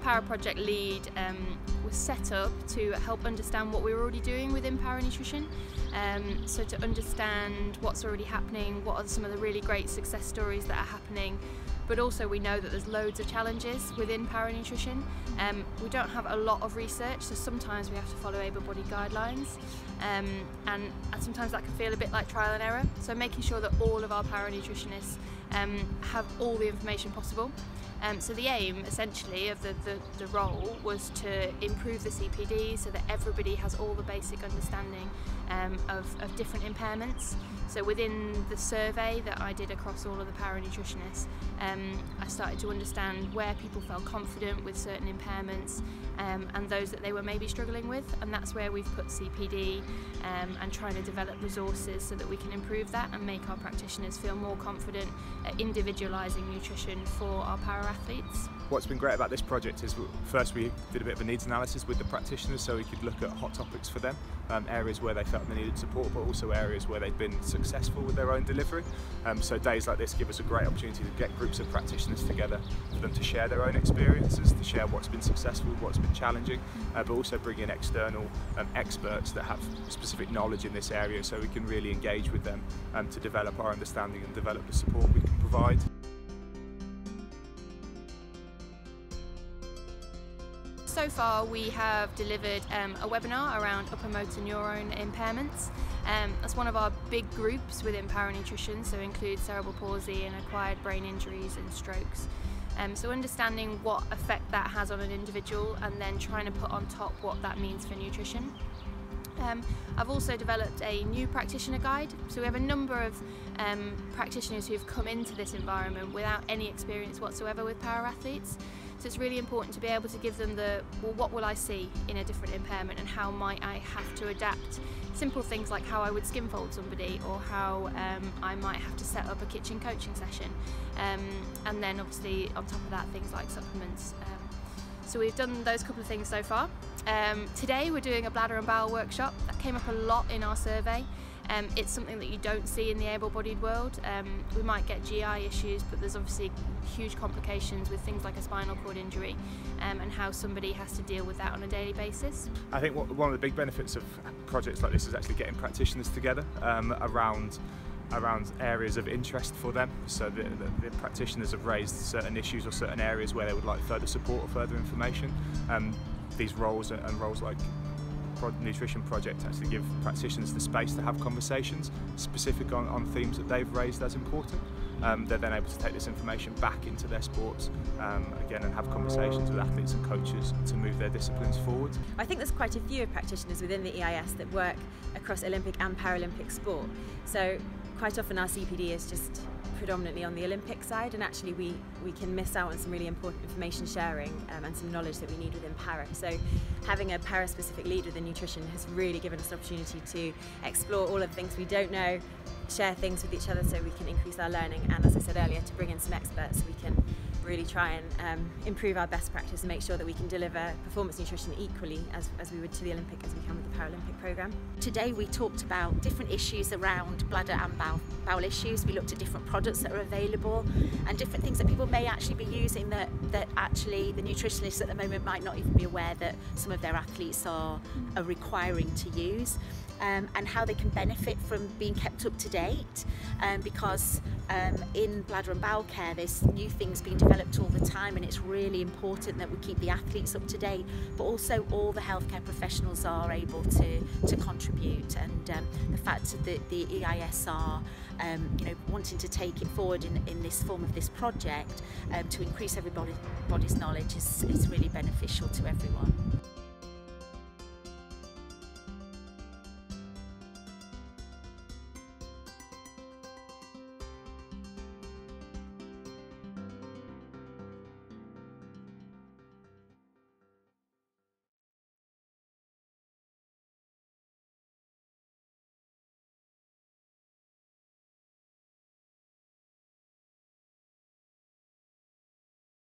Para Project Lead was set up to help understand what we were already doing within paranutrition. So to understand what's already happening, what are some of the really great success stories that are happening, but also we know that there's loads of challenges within paranutrition. We don't have a lot of research, so sometimes we have to follow able-bodied guidelines, and sometimes that can feel a bit like trial and error. So making sure that all of our paranutritionists have all the information possible. So the aim essentially of the role was to improve the CPD so that everybody has all the basic understanding of different impairments. So within the survey that I did across all of the paranutritionists, I started to understand where people felt confident with certain impairments and those that they were maybe struggling with, and that's where we've put CPD and trying to develop resources so that we can improve that and make our practitioners feel more confident at individualising nutrition for our para athletes. What's been great about this project is first we did a bit of a needs analysis with the practitioners so we could look at hot topics for them, areas where they felt they needed support but also areas where they've been successful with their own delivery. So days like this give us a great opportunity to get groups of practitioners together for them to share their own experiences, to share what's been successful, what's been challenging, but also bring in external experts that have specific knowledge in this area so we can really engage with them to develop our understanding and develop the support we can provide. So far we have delivered a webinar around upper motor neuron impairments. That's one of our big groups within paranutrition, so includes cerebral palsy and acquired brain injuries and strokes. So understanding what effect that has on an individual and then trying to put on top what that means for nutrition. I've also developed a new practitioner guide, so we have a number of practitioners who have come into this environment without any experience whatsoever with para athletes. So it's really important to be able to give them well, what will I see in a different impairment and how might I have to adapt? Simple things like how I would skin fold somebody or how I might have to set up a kitchen coaching session. And then obviously on top of that things like supplements. So we've done those couple of things so far. Today we're doing a bladder and bowel workshop. That came up a lot in our survey. It's something that you don't see in the able-bodied world. We might get GI issues, but there's obviously huge complications with things like a spinal cord injury and how somebody has to deal with that on a daily basis. I think one of the big benefits of projects like this is actually getting practitioners together around areas of interest for them. So the practitioners have raised certain issues or certain areas where they would like further support or further information. These roles and roles like nutrition project actually give practitioners the space to have conversations specific on themes that they've raised as important. They're then able to take this information back into their sports again and have conversations with athletes and coaches to move their disciplines forward. I think there's quite a few practitioners within the EIS that work across Olympic and Paralympic sport. So quite often our CPD is just predominantly on the Olympic side, and actually we can miss out on some really important information sharing and some knowledge that we need within para. So having a para-specific lead within nutrition has really given us an opportunity to explore all of the things we don't know, share things with each other so we can increase our learning, and as I said earlier, to bring in some experts so we can really try and improve our best practice and make sure that we can deliver performance nutrition equally as we would to the Olympic as we can with the Paralympic programme. Today we talked about different issues around bladder and bowel issues. We looked at different products that are available and different things that people may actually be using that actually the nutritionists at the moment might not even be aware that some of their athletes are requiring to use. And how they can benefit from being kept up to date, because in bladder and bowel care there's new things being developed all the time, and it's really important that we keep the athletes up to date, but also all the healthcare professionals are able to contribute, and the fact that the EIS are wanting to take it forward in this form of this project to increase everybody's knowledge is really beneficial to everyone.